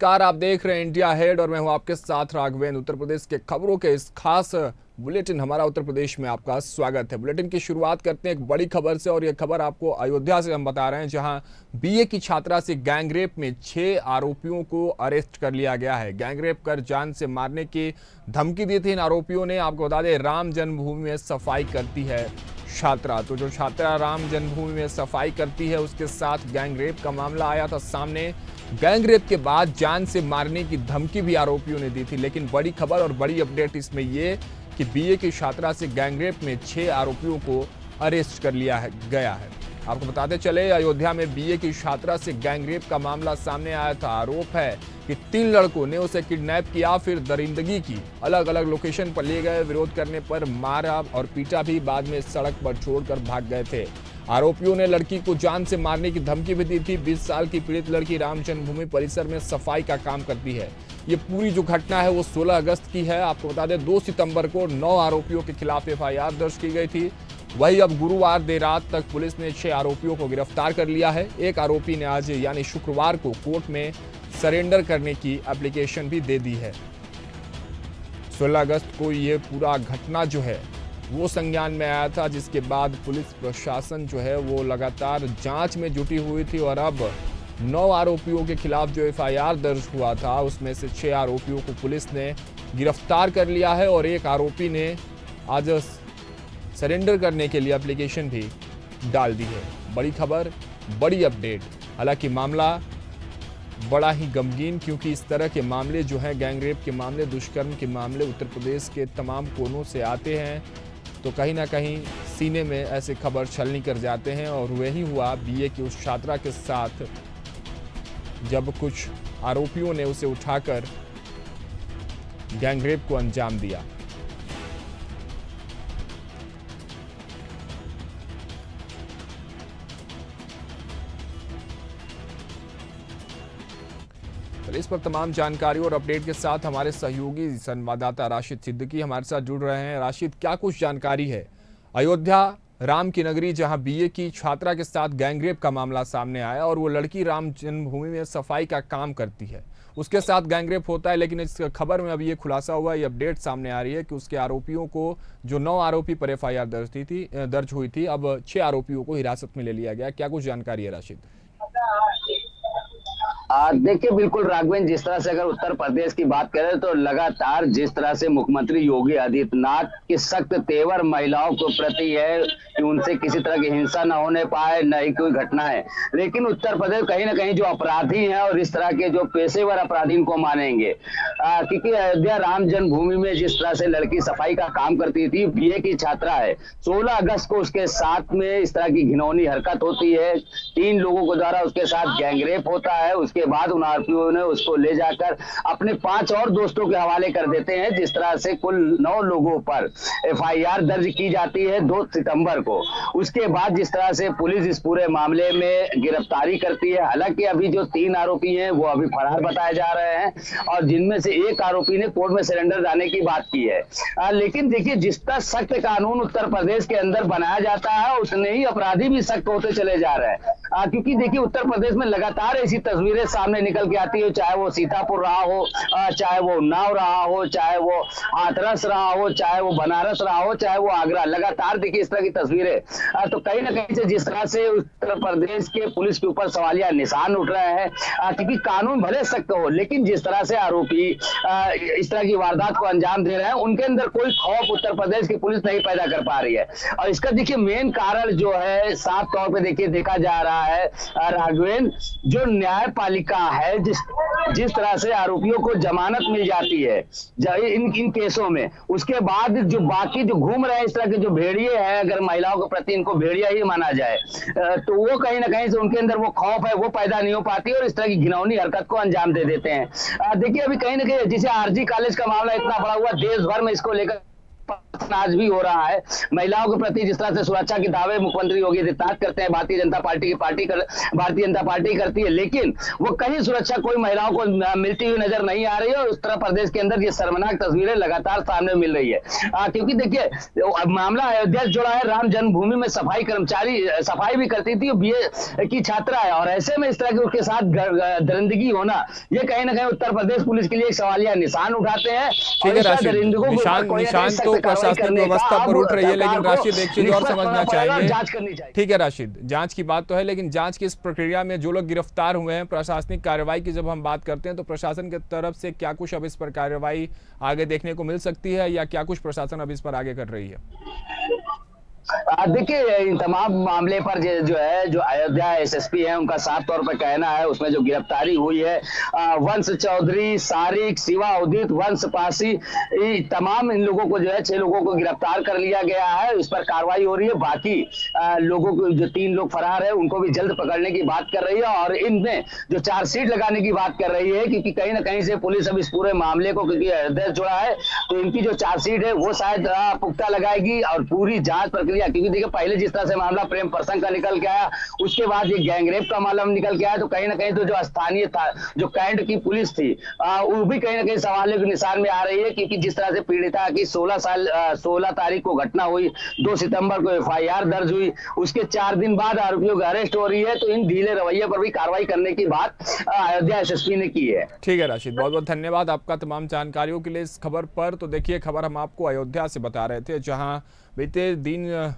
नमस्कार, आप देख रहे हैं इंडिया हेड और मैं हूं आपके साथ राघवेंद्र। उत्तर प्रदेश के खबरों के इस खास बुलेटिन हमारा उत्तर प्रदेश में आपका स्वागत है। बुलेटिन की शुरुआत करते हैं एक बड़ी खबर से और यह खबर आपको अयोध्या से हम बता रहे हैं, जहां बीए की छात्रा से गैंगरेप में 6 आरोपियों को अरेस्ट कर लिया गया है। गैंगरेप कर जान से मारने की धमकी दी थी इन आरोपियों ने। आपको बता दें, राम जन्मभूमि में सफाई करती है छात्रा। तो जो छात्रा राम जन्मभूमि में सफाई करती है, उसके साथ गैंगरेप का मामला आया था सामने। गैंगरेप के बाद जान से मारने की धमकी भी आरोपियों ने दी थी। लेकिन बड़ी खबर और बड़ी अपडेट इसमें ये कि बीए की छात्रा से गैंगरेप में 6 आरोपियों को अरेस्ट कर लिया गया है। आपको बताते चले, अयोध्या में बीए की छात्रा से गैंगरेप का मामला सामने आया था। आरोप है कि 3 लड़कों ने उसे किडनैप किया, फिर दरिंदगी की, अलग अलग लोकेशन पर ले गए, विरोध करने पर मारा और पीटा भी, बाद में सड़क पर छोड़कर भाग गए थे। आरोपियों ने लड़की को जान से मारने की धमकी भी दी थी। 20 साल की पीड़ित लड़की राम जन्मभूमि परिसर में सफाई का काम करती है। ये पूरी जो घटना है वो 16 अगस्त की है। आपको बता दें, 2 सितंबर को 9 आरोपियों के खिलाफ एफआईआर दर्ज की गई थी। वही अब गुरुवार देर रात तक पुलिस ने 6 आरोपियों को गिरफ्तार कर लिया है। एक आरोपी ने आज यानी शुक्रवार को कोर्ट में सरेंडर करने की एप्लीकेशन भी दे दी है। 16 अगस्त को ये पूरा घटना जो है वो संज्ञान में आया था, जिसके बाद पुलिस प्रशासन जो है वो लगातार जांच में जुटी हुई थी और अब 9 आरोपियों के खिलाफ जो एफआईआर दर्ज हुआ था, उसमें से 6 आरोपियों को पुलिस ने गिरफ्तार कर लिया है और एक आरोपी ने आज सरेंडर करने के लिए एप्लीकेशन भी डाल दी है। बड़ी खबर, बड़ी अपडेट। हालांकि मामला बड़ा ही गमगीन, क्योंकि इस तरह के मामले जो हैं, गैंगरेप के मामले, दुष्कर्म के मामले उत्तर प्रदेश के तमाम कोनों से आते हैं, तो कहीं ना कहीं सीने में ऐसे खबर छलनी कर जाते हैं। और वही हुआ बीए की उस छात्रा के साथ, जब कुछ आरोपियों ने उसे उठाकर गैंगरेप को अंजाम दिया। इस पर तमाम जानकारी और अपडेट के साथ हमारे सहयोगी संवाददाता राशिद सिद्दीकी हमारे साथ जुड़ रहे हैं। राशिद, क्या कुछ जानकारी है? अयोध्या राम की नगरी, जहां बीए की छात्रा के साथ गैंगरेप का मामला सामने आया और वो लड़की राम जन्मभूमि में सफाई का काम करती है, उसके साथ गैंगरेप होता है। लेकिन इस खबर में अभी ये खुलासा हुआ, ये अपडेट सामने आ रही है कि उसके आरोपियों को, जो 9 आरोपी पर एफआईआर दर्ज हुई थी, अब 6 आरोपियों को हिरासत में ले लिया गया। क्या कुछ जानकारी है राशिद? देखिए, बिल्कुल राघवेंद्र, जिस तरह से अगर उत्तर प्रदेश की बात करें तो लगातार जिस तरह से मुख्यमंत्री योगी आदित्यनाथ की सख्त तेवर महिलाओं को प्रति है कि उनसे किसी तरह की हिंसा न होने पाए, न ही कोई घटना है। लेकिन उत्तर प्रदेश कहीं ना कहीं जो अपराधी हैं और इस तरह के जो पेशेवर अपराधी इनको मानेंगे, क्योंकि अयोध्या राम जन्मभूमि में जिस तरह से लड़की सफाई का काम करती थी, बीए की छात्रा है, 16 अगस्त को उसके साथ में इस तरह की घिनौनी हरकत होती है। 3 लोगों के द्वारा उसके साथ गैंगरेप होता है। उसके बाद उन आरोपियों ने उसको ले जाकर अपने 5 और दोस्तों के हवाले कर देते हैं। जिस तरह से कुल 9 लोगों पर एफआईआर दर्ज की जाती है 2 सितंबर को। उसके बाद जिस तरह से पुलिस इस पूरे मामले में गिरफ्तारी करती है। हालांकि अभी जो 3 आरोपी हैं वो अभी फरार बताए जा रहे हैं और जिनमें से एक आरोपी ने कोर्ट में सरेंडर जाने की बात की है। लेकिन देखिए, जिस तरह सख्त कानून उत्तर प्रदेश के अंदर बनाया जाता है, उतने ही अपराधी भी सख्त होते चले जा रहे हैं। क्योंकि देखिए, उत्तर प्रदेश में लगातार ऐसी तस्वीरें सामने निकल के आती है, चाहे वो सीतापुर रहा हो, चाहे वो उन्नाव रहा हो, चाहे वो हाथरस रहा हो, चाहे वो बनारस रहा हो, चाहे वो आगरा। लगातार देखिए इस तरह की तस्वीरें। तो कहीं ना कहीं से जिस तरह से उत्तर प्रदेश के पुलिस के ऊपर सवालिया निशान उठ रहे हैं, क्योंकि कानून भले सख्त हो, लेकिन जिस तरह से आरोपी इस तरह की वारदात को अंजाम दे रहे हैं, उनके अंदर कोई खौफ उत्तर प्रदेश की पुलिस नहीं पैदा कर पा रही है। और इसका देखिए मेन कारण जो है, साफ तौर पर देखिए देखा जा रहा है राघवेंद्र, जो न्यायपालिका है, जिस तरह से आरोपियों को जमानत मिल जाती है इन केसों में, उसके बाद जो बाकी जो घूम रहे हैं इस तरह के जो भेड़िए हैं, अगर महिलाओं के प्रति इनको भेड़िया ही माना जाए, तो वो कहीं ना कहीं से उनके अंदर वो खौफ है वो पैदा नहीं हो पाती और इस तरह की घिनौनी हरकत को अंजाम दे देते हैं। देखिए, अभी कहीं ना कहीं जिसे आरजी कॉलेज का मामला इतना बड़ा हुआ, देश भर में इसको लेकर आज भी हो रहा है। महिलाओं के प्रति जिस तरह से सुरक्षा के दावे मुख्यमंत्री योगी आदित्यनाथ करते हैं, भारतीय जनता पार्टी करती है, लेकिन वो कहीं सुरक्षा कोई महिलाओं को मिलती हुई नजर नहीं आ रही है। और उत्तर प्रदेश के अंदर ये शर्मनाक तस्वीरें लगातार सामने मिल रही है। क्योंकि देखिए मामला अयोध्या से जुड़ा है। राम जन्मभूमि में सफाई भी करती थी, बीए की छात्रा है, और ऐसे में इस तरह के उसके साथ दरिंदगी होना, ये कहीं ना कहीं उत्तर प्रदेश पुलिस के लिए एक सवालिया निशान उठाते हैं। ठीक है राशिद, निशान तो प्रशासनिक व्यवस्था पर उठ रही है, लेकिन राशिद एक चीज और समझना चाहिए। जांच करनी चाहिए। ठीक है राशिद, जांच की बात तो है, लेकिन जांच की इस प्रक्रिया में जो लोग गिरफ्तार हुए हैं, प्रशासनिक कार्रवाई की जब हम बात करते हैं तो प्रशासन की तरफ से क्या कुछ अब इस पर कार्रवाई आगे देखने को मिल सकती है, या क्या कुछ प्रशासन अब इस पर आगे कर रही है? देखिए इन तमाम मामले पर जो अयोध्या एसएसपी है उनका साफ तौर पर कहना है, उसमें जो गिरफ्तारी हुई है वंश चौधरी, सारिक, शिवा, उदित, वंश पासी, तमाम इन लोगों को 6 लोगों को गिरफ्तार कर लिया गया है। इस पर कार्रवाई हो रही है। बाकी लोगों को जो 3 लोग फरार है उनको भी जल्द पकड़ने की बात कर रही है, और इनमें जो चार्जशीट लगाने की बात कर रही है, क्योंकि कहीं ना कहीं से पुलिस अब इस पूरे मामले को, क्योंकि अयोध्या जुड़ा है तो इनकी जो चार्जशीट है वो शायद पुख्ता लगाएगी, और पूरी जांच प्रक्रिया, क्योंकि देखिए पहले जिस तरह से मामला प्रेम प्रसंग का निकल के आया, उसके बाद ये गैंगरेप का मामला निकल के आया, तो कहीं ना कहीं तो जो स्थानीय था, जो कैंट की पुलिस थी, वो भी कहीं ना कहीं सवालों के निशान में आ रही है। क्योंकि जिस तरह से पीड़िता की 16 तारीख को घटना हुई, 2 सितंबर को एफआईआर दर्ज हुई, उसके 4 दिन बाद आरोपियों की अरेस्ट हो रही है, तो इन ढीले रवैये पर भी कार्रवाई करने की बात अयोध्या एसएसपी ने की है। ठीक है राशिद, बहुत बहुत धन्यवाद आपका तमाम जानकारियों के लिए इस खबर पर। तो देखिए खबर हम आपको अयोध्या से बता रहे थे, जहां बीते दिन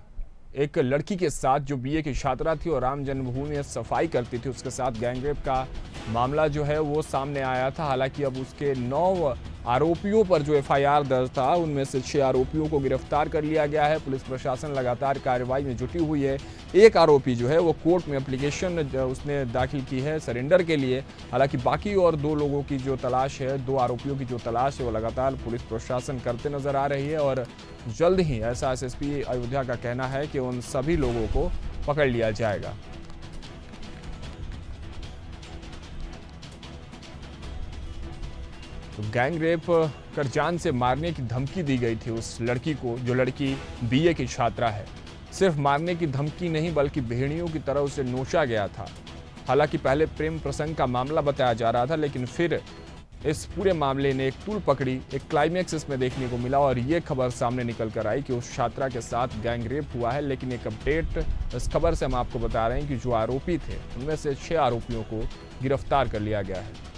एक लड़की के साथ जो बीए की छात्रा थी और राम जन्मभूमि में सफाई करती थी, उसके साथ गैंगरेप का मामला जो है वो सामने आया था। हालांकि अब उसके 9 आरोपियों पर जो एफआईआर दर्ज था, उनमें से 6 आरोपियों को गिरफ्तार कर लिया गया है। पुलिस प्रशासन लगातार कार्रवाई में जुटी हुई है। एक आरोपी जो है वो कोर्ट में एप्लीकेशन उसने दाखिल की है सरेंडर के लिए। हालांकि बाकी और 2 लोगों की जो तलाश है, 2 आरोपियों की जो तलाश है, वो लगातार पुलिस प्रशासन करते नजर आ रही है, और जल्द ही ऐसा एसएसपी अयोध्या का कहना है कि उन सभी लोगों को पकड़ लिया जाएगा। तो गैंगरेप कर जान से मारने की धमकी दी गई थी उस लड़की को, जो लड़की बीए की छात्रा है। सिर्फ मारने की धमकी नहीं, बल्कि भेड़ियों की तरह उसे नोचा गया था। हालांकि पहले प्रेम प्रसंग का मामला बताया जा रहा था, लेकिन फिर इस पूरे मामले ने एक तूल पकड़ी, एक क्लाइमैक्स इसमें देखने को मिला, और ये खबर सामने निकल कर आई कि उस छात्रा के साथ गैंगरेप हुआ है। लेकिन एक अपडेट इस खबर से हम आपको बता रहे हैं कि जो आरोपी थे, उनमें से 6 आरोपियों को गिरफ्तार कर लिया गया है।